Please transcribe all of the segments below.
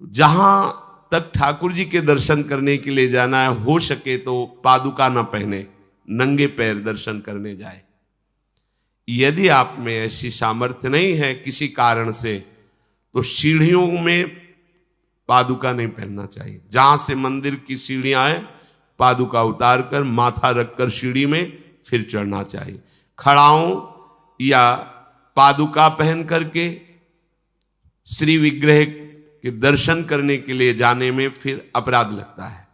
जहां तक ठाकुर जी के दर्शन करने के लिए जाना है, हो सके तो पादुका न पहने, नंगे पैर दर्शन करने जाए। यदि आप में ऐसी सामर्थ्य नहीं है किसी कारण से, तो सीढ़ियों में पादुका नहीं पहनना चाहिए। जहां से मंदिर की सीढ़ियां हैं, पादुका उतार कर माथा रखकर सीढ़ी में फिर चढ़ना चाहिए। खड़ाओं या पादुका पहन करके श्री विग्रह के दर्शन करने के लिए जाने में फिर अपराध लगता है।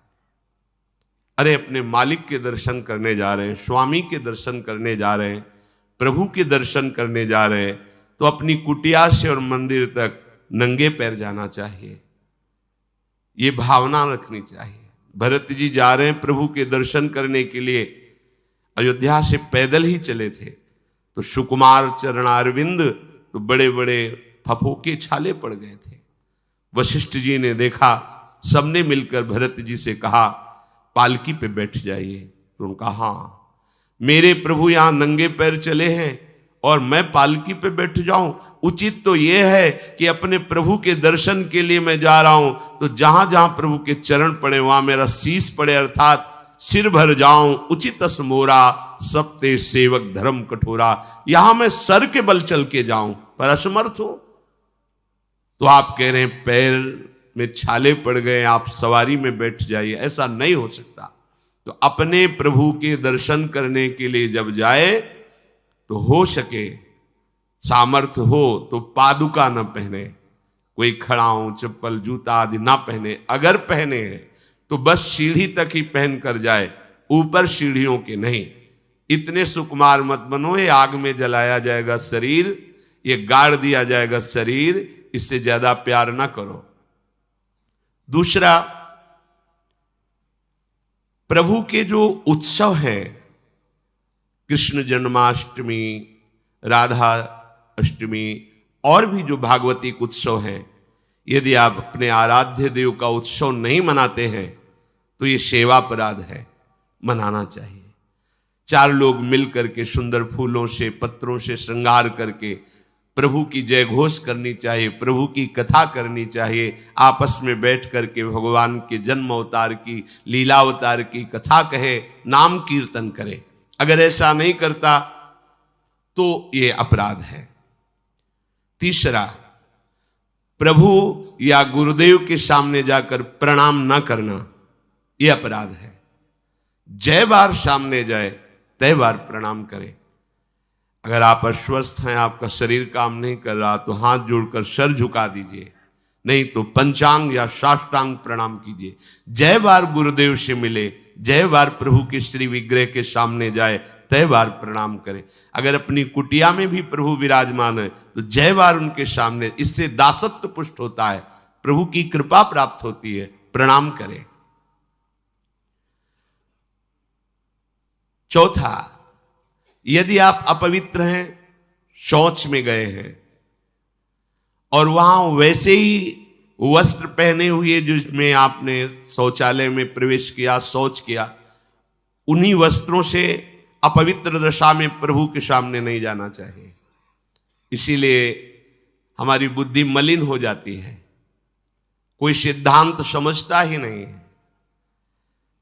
अरे अपने मालिक के दर्शन करने जा रहे हैं, स्वामी के दर्शन करने जा रहे हैं, प्रभु के दर्शन करने जा रहे हैं, तो अपनी कुटिया से और मंदिर तक नंगे पैर जाना चाहिए। ये भावना रखनी चाहिए। भरत जी जा रहे हैं प्रभु के दर्शन करने के लिए, अयोध्या से पैदल ही चले थे, तो सुकुमार चरणारविंद तो बड़े बड़े फफोके छाले पड़ गए थे। वशिष्ठ जी ने देखा, सबने मिलकर भरत जी से कहा पालकी पे बैठ जाइए। तो उनका हाँ, मेरे प्रभु यहां नंगे पैर चले हैं और मैं पालकी पे बैठ जाऊं? उचित तो यह है कि अपने प्रभु के दर्शन के लिए मैं जा रहा हूं, तो जहां जहां प्रभु के चरण पड़े वहां मेरा शीश पड़े, अर्थात सिर भर जाऊं। उचित मोरा सप्ते सेवक धर्म कठोरा, यहां मैं सर के बल चल के जाऊं, पर असमर्थ हूं। तो आप कह रहे हैं पैर में छाले पड़ गए, आप सवारी में बैठ जाइए। ऐसा नहीं हो सकता। तो अपने प्रभु के दर्शन करने के लिए जब जाए, तो हो सके सामर्थ्य हो तो पादुका न पहने, कोई खड़ाऊं चप्पल जूता आदि ना पहने। अगर पहने हैं तो बस सीढ़ी तक ही पहन कर जाए, ऊपर सीढ़ियों के नहीं। इतने सुकुमार मत बनो, ये आग में जलाया जाएगा शरीर, ये गाड़ दिया जाएगा शरीर, इससे ज्यादा प्यार ना करो। दूसरा, प्रभु के जो उत्सव हैं, कृष्ण जन्माष्टमी, राधा अष्टमी और भी जो भागवतिक उत्सव हैं, यदि आप अपने आराध्य देव का उत्सव नहीं मनाते हैं तो ये सेवा अपराध है, मनाना चाहिए। चार लोग मिल करके सुंदर फूलों से पत्रों से श्रृंगार करके प्रभु की जय घोष करनी चाहिए, प्रभु की कथा करनी चाहिए। आपस में बैठ करके भगवान के जन्म अवतार की, लीला अवतार की कथा कहे, नाम कीर्तन करे। अगर ऐसा नहीं करता तो ये अपराध है। तीसरा, प्रभु या गुरुदेव के सामने जाकर प्रणाम न करना, यह अपराध है। जय बार सामने जाए तय बार प्रणाम करे। अगर आप अस्वस्थ हैं, आपका शरीर काम नहीं कर रहा, तो हाथ जोड़कर सर झुका दीजिए, नहीं तो पंचांग या साष्टांग प्रणाम कीजिए। जय बार गुरुदेव से मिले, जय बार प्रभु के श्री विग्रह के सामने जाए, तय बार प्रणाम करें। अगर अपनी कुटिया में भी प्रभु विराजमान है तो जय बार उनके सामने, इससे दासत्व पुष्ट होता है, प्रभु की कृपा प्राप्त होती है, प्रणाम करें। चौथा, यदि आप अपवित्र हैं, शौच में गए हैं और वहां वैसे ही वस्त्र पहने हुए जिसमें आपने शौचालय में प्रवेश किया, शौच किया, उन्हीं वस्त्रों से अपवित्र दशा में प्रभु के सामने नहीं जाना चाहिए। इसीलिए हमारी बुद्धि मलिन हो जाती है, कोई सिद्धांत समझता ही नहीं है।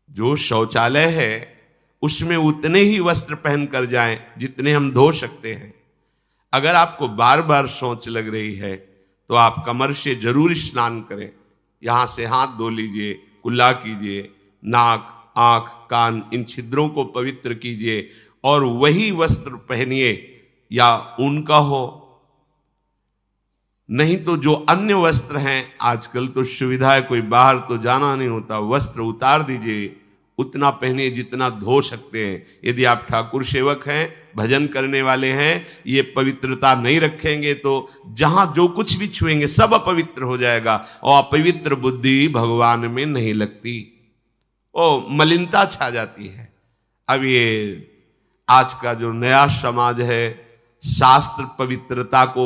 जो शौचालय है उसमें उतने ही वस्त्र पहन कर जाएं जितने हम धो सकते हैं। अगर आपको बार बार शौच लग रही है तो आप कमर से जरूर स्नान करें, यहां से हाथ धो लीजिए, कुल्ला कीजिए, नाक आंख कान इन छिद्रों को पवित्र कीजिए और वही वस्त्र पहनिए, या उनका हो, नहीं तो जो अन्य वस्त्र हैं, आजकल तो सुविधा है, कोई बाहर तो जाना नहीं होता, वस्त्र उतार दीजिए, उतना पहनिए जितना धो सकते हैं। यदि आप ठाकुर सेवक हैं, भजन करने वाले हैं, ये पवित्रता नहीं रखेंगे तो जहां जो कुछ भी छुएंगे सब अपवित्र हो जाएगा, और अपवित्र बुद्धि भगवान में नहीं लगती, ओ मलिनता छा जाती है। अब ये आज का जो नया समाज है, शास्त्र पवित्रता को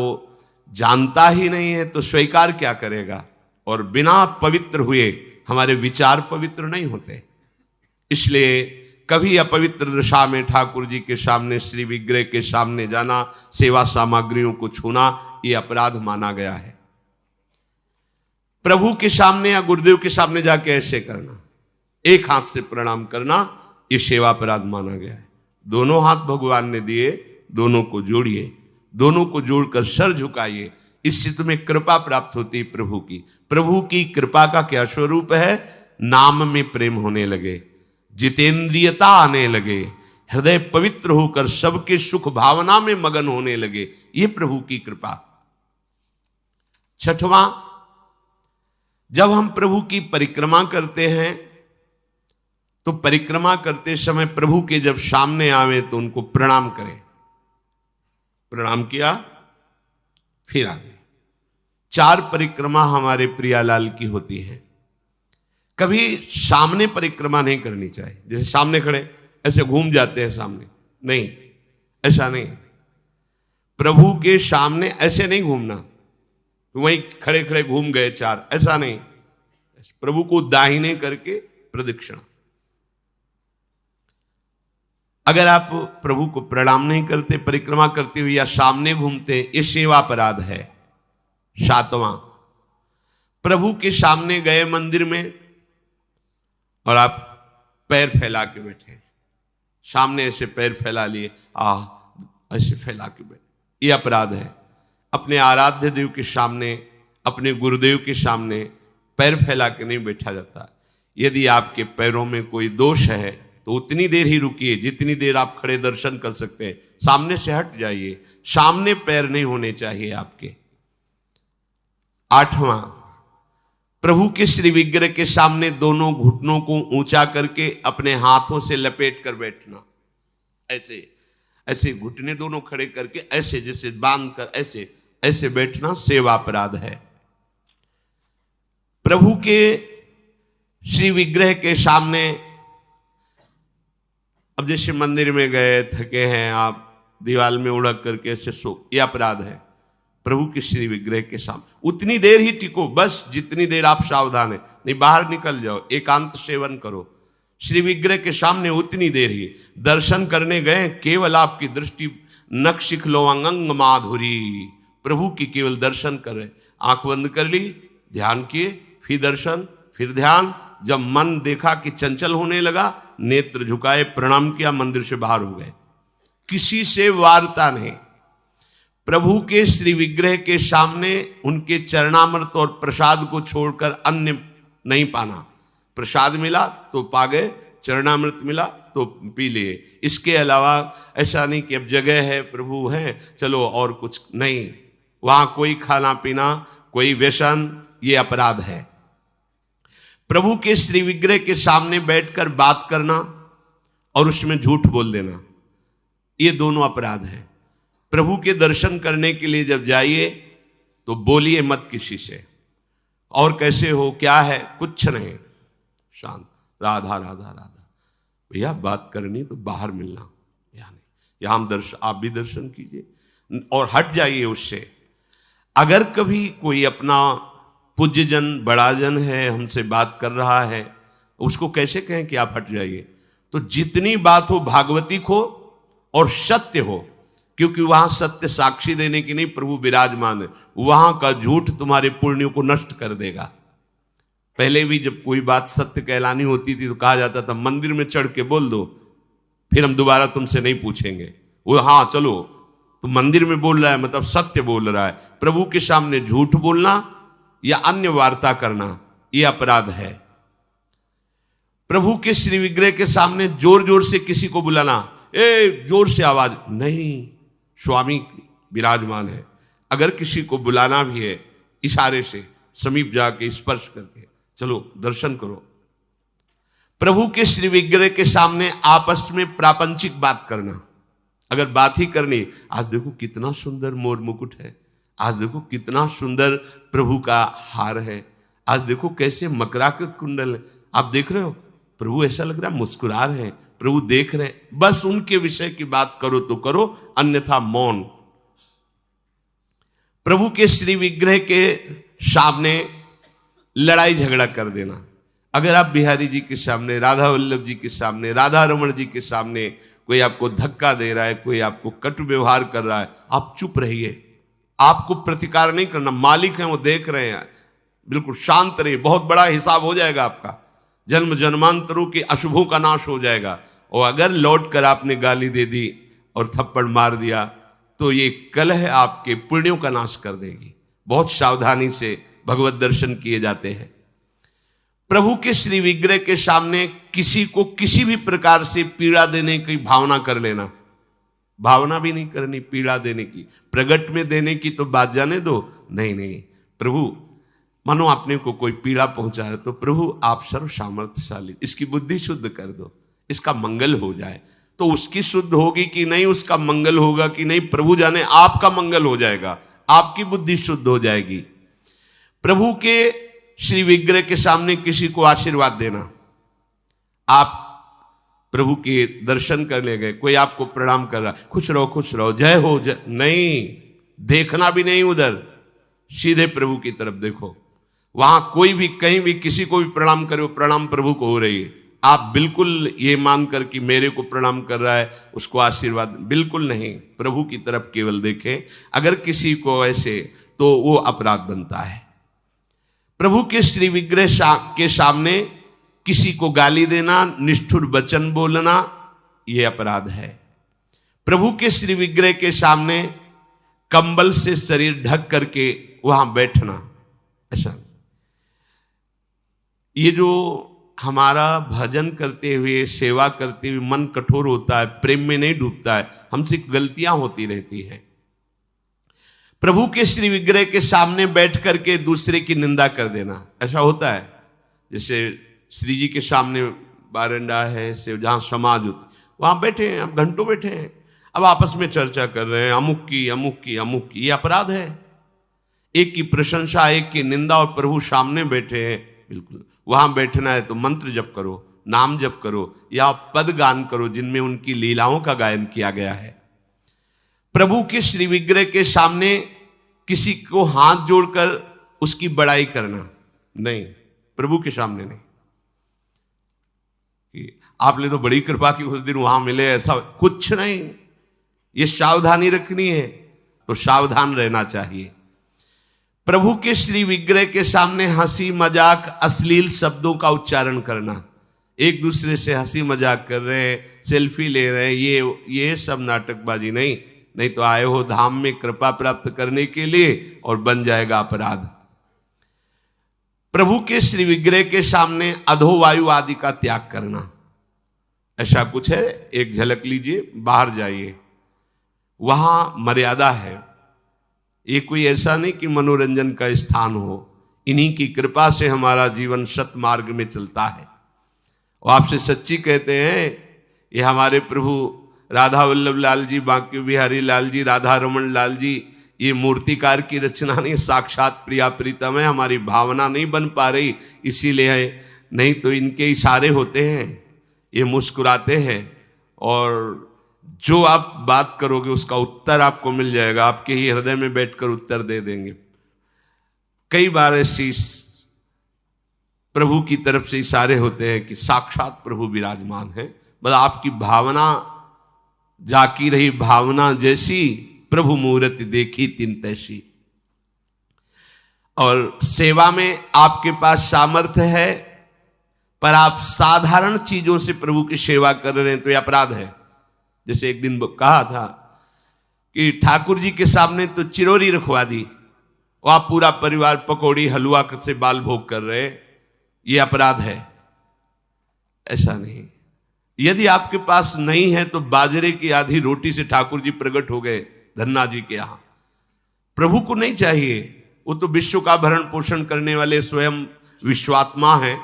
जानता ही नहीं है, तो स्वीकार क्या करेगा? और बिना पवित्र हुए हमारे विचार पवित्र नहीं होते। इसलिए कभी अपवित्र दशा में ठाकुर जी के सामने, श्री विग्रह के सामने जाना, सेवा सामग्रियों को छूना, ये अपराध माना गया है। प्रभु के सामने या गुरुदेव के सामने जाके ऐसे करना, एक हाथ से प्रणाम करना, ये सेवा अपराध माना गया है। दोनों हाथ भगवान ने दिए, दोनों को जोड़िए, दोनों को जोड़कर सर झुकाइए, इससे तुम्हें कृपा प्राप्त होती है प्रभु की। प्रभु की कृपा का क्या स्वरूप है? नाम में प्रेम होने लगे, जितेंद्रियता आने लगे, हृदय पवित्र होकर सबके सुख भावना में मगन होने लगे, ये प्रभु की कृपा। छठवां, जब हम प्रभु की परिक्रमा करते हैं तो परिक्रमा करते समय प्रभु के जब सामने आवे तो उनको प्रणाम करें। प्रणाम किया, फिर आगे। 4 परिक्रमा हमारे प्रियालाल की होती है। कभी सामने परिक्रमा नहीं करनी चाहिए, जैसे सामने खड़े ऐसे घूम जाते हैं सामने, नहीं, ऐसा नहीं। प्रभु के सामने ऐसे नहीं घूमना, वहीं खड़े खड़े घूम गए 4, ऐसा नहीं। प्रभु को दाहिने करके प्रदक्षिणा। अगर आप प्रभु को प्रणाम नहीं करते, परिक्रमा करते हुए या सामने घूमते, ये सेवा अपराध है। 7वां, प्रभु के सामने गए मंदिर में और आप पैर फैला के बैठे, सामने ऐसे पैर फैला लिए, ऐसे फैला के बैठे, ये अपराध है। अपने आराध्य देव के सामने, अपने गुरुदेव के सामने पैर फैला के नहीं बैठा जाता। यदि आपके पैरों में कोई दोष है तो उतनी देर ही रुकिए जितनी देर आप खड़े दर्शन कर सकते हैं। सामने से हट जाइए, सामने पैर नहीं होने चाहिए आपके। 8वां, प्रभु के श्री विग्रह के सामने दोनों घुटनों को ऊंचा करके अपने हाथों से लपेट कर बैठना, ऐसे ऐसे घुटने दोनों खड़े करके ऐसे जैसे बांध कर ऐसे ऐसे बैठना सेवा अपराध है। प्रभु के श्री विग्रह के सामने, अब जैसे मंदिर में गए, थके हैं आप, दीवार में उड़क करके ऐसे सो, यह अपराध है। प्रभु के श्री विग्रह के सामने उतनी देर ही टिको, बस जितनी देर आप सावधान है, नहीं बाहर निकल जाओ, एकांत सेवन करो। श्री विग्रह के सामने उतनी देर ही। दर्शन करने गए, केवल आपकी दृष्टि नक्शिख लो अंग माधुरी, प्रभु की केवल दर्शन कर रहे, आंख बंद कर ली, ध्यान किए, फिर दर्शन, फिर ध्यान। जब मन देखा कि चंचल होने लगा, नेत्र झुकाए, प्रणाम किया, मंदिर से बाहर हो गए। किसी से वार्ता नहीं। प्रभु के श्री विग्रह के सामने उनके चरणामृत और प्रसाद को छोड़कर अन्य नहीं पाना। प्रसाद मिला तो पा गए, चरणामृत मिला तो पी लिए। इसके अलावा ऐसा नहीं कि अब जगह है, प्रभु है, चलो और कुछ नहीं। वहां कोई खाना पीना, कोई व्यसन, ये अपराध है। प्रभु के श्री विग्रह के सामने बैठकर बात करना और उसमें झूठ बोल देना, ये दोनों अपराध है। प्रभु के दर्शन करने के लिए जब जाइए तो बोलिए मत किसी से, और कैसे हो, क्या है, कुछ नहीं, शांत, राधा राधा राधा। भैया बात करनी तो बाहर मिलना, यहाँ नहीं, यहाँ हम दर्शन, आप भी दर्शन कीजिए और हट जाइए उससे। अगर कभी कोई अपना पूज्यजन, बड़ा जन है, हमसे बात कर रहा है, उसको कैसे कहें कि आप हट जाइए? तो जितनी बात हो भागवतिक हो और सत्य हो, क्योंकि वहां सत्य साक्षी देने की नहीं, प्रभु विराजमान है। वहां का झूठ तुम्हारे पुण्यों को नष्ट कर देगा। पहले भी जब कोई बात सत्य कहलानी होती थी तो कहा जाता था मंदिर में चढ़ के बोल दो, फिर हम दोबारा तुमसे नहीं पूछेंगे। वो हाँ चलो, तो मंदिर में बोल रहा है मतलब सत्य बोल रहा है। प्रभु के सामने झूठ बोलना या अन्य वार्ता करना, यह अपराध है। प्रभु के श्री विग्रह के सामने जोर जोर से किसी को बुलाना, ए जोर से आवाज नहीं, स्वामी विराजमान है। अगर किसी को बुलाना भी है, इशारे से समीप जाके स्पर्श करके चलो दर्शन करो। प्रभु के श्री विग्रह के सामने आपस में प्रापंचिक बात करना, अगर बात ही करनी, आज देखो कितना सुंदर मोर मुकुट है, आज देखो कितना सुंदर प्रभु का हार है, आज देखो कैसे मकराकृत कुंडल है, आप देख रहे हो, प्रभु ऐसा लग रहा है मुस्कुरा रहे हैं, प्रभु देख रहे हैं। बस उनके विषय की बात करो तो करो, अन्यथा मौन। प्रभु के श्री विग्रह के सामने लड़ाई झगड़ा कर देना। अगर आप बिहारी जी के सामने, राधा वल्लभ जी के सामने, राधा रमण जी के सामने कोई आपको धक्का दे रहा है, कोई आपको कटु व्यवहार कर रहा है, आप चुप रहिए। आपको प्रतिकार नहीं करना, मालिक हैं वो देख रहे हैं, बिल्कुल शांत रहिए, बहुत बड़ा हिसाब हो जाएगा आपका, जन्म जन्मांतरों के अशुभों का नाश हो जाएगा। और अगर लौट कर आपने गाली दे दी और थप्पड़ मार दिया तो ये कलह आपके पुण्यों का नाश कर देगी। बहुत सावधानी से भगवत दर्शन किए जाते हैं। प्रभु के श्री विग्रह के सामने किसी को किसी भी प्रकार से पीड़ा देने की भावना कर लेना, भावना भी नहीं करनी पीड़ा देने की, प्रगट में देने की तो बात जाने दो। नहीं नहीं, प्रभु मानो आपने को कोई पीड़ा पहुंचा है तो प्रभु आप सर्व सामर्थ्यशाली, इसकी बुद्धि शुद्ध कर दो, इसका मंगल हो जाए। तो उसकी शुद्ध होगी कि नहीं, उसका मंगल होगा कि नहीं, प्रभु जाने, आपका मंगल हो जाएगा, आपकी बुद्धि शुद्ध हो जाएगी। प्रभु के श्री विग्रह के सामने किसी को आशीर्वाद देना, आप प्रभु के दर्शन करने गए, कोई आपको प्रणाम कर रहा, खुश रहो जय हो जय, नहीं, देखना भी नहीं उधर, सीधे प्रभु की तरफ देखो। वहां कोई भी कहीं भी किसी को भी प्रणाम करे, प्रणाम प्रभु को हो रही है, आप बिल्कुल ये मानकर कि मेरे को प्रणाम कर रहा है उसको आशीर्वाद, बिल्कुल नहीं, प्रभु की तरफ केवल देखें। अगर किसी को ऐसे तो वो अपराध बनता है। प्रभु के श्री विग्रह के सामने किसी को गाली देना, निष्ठुर वचन बोलना, यह अपराध है। प्रभु के श्री विग्रह के सामने कंबल से शरीर ढक करके वहां बैठना, ऐसा। ये जो हमारा भजन करते हुए, सेवा करते हुए मन कठोर होता है, प्रेम में नहीं डूबता है, हमसे गलतियां होती रहती हैं। प्रभु के श्री विग्रह के सामने बैठ करके दूसरे की निंदा कर देना, ऐसा होता है। जैसे श्री जी के सामने बारंडा है से जहाँ समाज होती, वहाँ बैठे हैं, अब घंटों बैठे हैं, अब आपस में चर्चा कर रहे हैं अमुक की, ये अपराध है। एक की प्रशंसा, एक की निंदा, और प्रभु सामने बैठे हैं। बिल्कुल वहाँ बैठना है तो मंत्र जप करो, नाम जप करो, या पद गान करो जिनमें उनकी लीलाओं का गायन किया गया है। प्रभु के श्री विग्रह के सामने किसी को हाथ जोड़कर उसकी बड़ाई करना नहीं, प्रभु के सामने नहीं। कि आपने तो बड़ी कृपा की, उस दिन वहां मिले, ऐसा कुछ नहीं। ये सावधानी रखनी है तो सावधान रहना चाहिए। प्रभु के श्री विग्रह के सामने हंसी मजाक, अश्लील शब्दों का उच्चारण करना, एक दूसरे से हंसी मजाक कर रहे हैं, सेल्फी ले रहे हैं, ये सब नाटकबाजी नहीं तो आए हो धाम में कृपा प्राप्त करने के लिए और बन जाएगा अपराध। प्रभु के श्री विग्रह के सामने अधोवायु आदि का त्याग करना, ऐसा कुछ है, एक झलक लीजिए, बाहर जाइए, वहां मर्यादा है। ये कोई ऐसा नहीं कि मनोरंजन का स्थान हो, इन्हीं की कृपा से हमारा जीवन सतमार्ग में चलता है। और आपसे सच्ची कहते हैं, ये हमारे प्रभु राधा वल्लभ लाल जी, बांके बिहारी लाल जी, राधा रमन लाल जी, ये मूर्तिकार की रचना नहीं, साक्षात प्रिया प्रीतम है। हमारी भावना नहीं बन पा रही इसीलिए है, नहीं तो इनके इशारे होते हैं, ये मुस्कुराते हैं और जो आप बात करोगे उसका उत्तर आपको मिल जाएगा, आपके ही हृदय में बैठकर उत्तर दे देंगे। कई बार ऐसी प्रभु की तरफ से इशारे होते हैं कि साक्षात प्रभु विराजमान है, बस आपकी भावना जाकी रही, भावना जैसी प्रभु मूर्ति देखी तिन तैसी। और सेवा में आपके पास सामर्थ्य है पर आप साधारण चीजों से प्रभु की सेवा कर रहे हैं तो यह अपराध है। जैसे एक दिन कहा था कि ठाकुर जी के सामने तो चिरौरी रखवा दी, और आप पूरा परिवार पकौड़ी हलवा से बाल भोग कर रहे, ये अपराध है। ऐसा नहीं, यदि आपके पास नहीं है तो बाजरे की आधी रोटी से ठाकुर जी प्रकट हो गए धन्ना जी के यहां। प्रभु को नहीं चाहिए, वो तो विश्व का भरण पोषण करने वाले स्वयं विश्वात्मा हैं।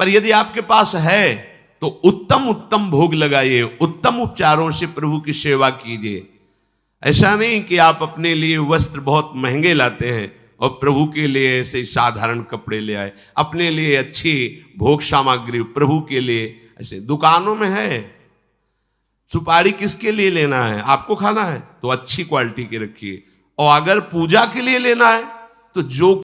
पर यदि आपके पास है तो उत्तम उत्तम भोग लगाइए, उत्तम उपचारों से प्रभु की सेवा कीजिए। ऐसा नहीं कि आप अपने लिए वस्त्र बहुत महंगे लाते हैं और प्रभु के लिए ऐसे साधारण कपड़े ले आए, अपने लिए अच्छी भोग सामग्री प्रभु के लिए। ऐसे दुकानों में है, सुपारी किसके लिए लेना है, आपको खाना है तो अच्छी क्वालिटी की रखिए, और अगर पूजा के लिए लेना है तो जो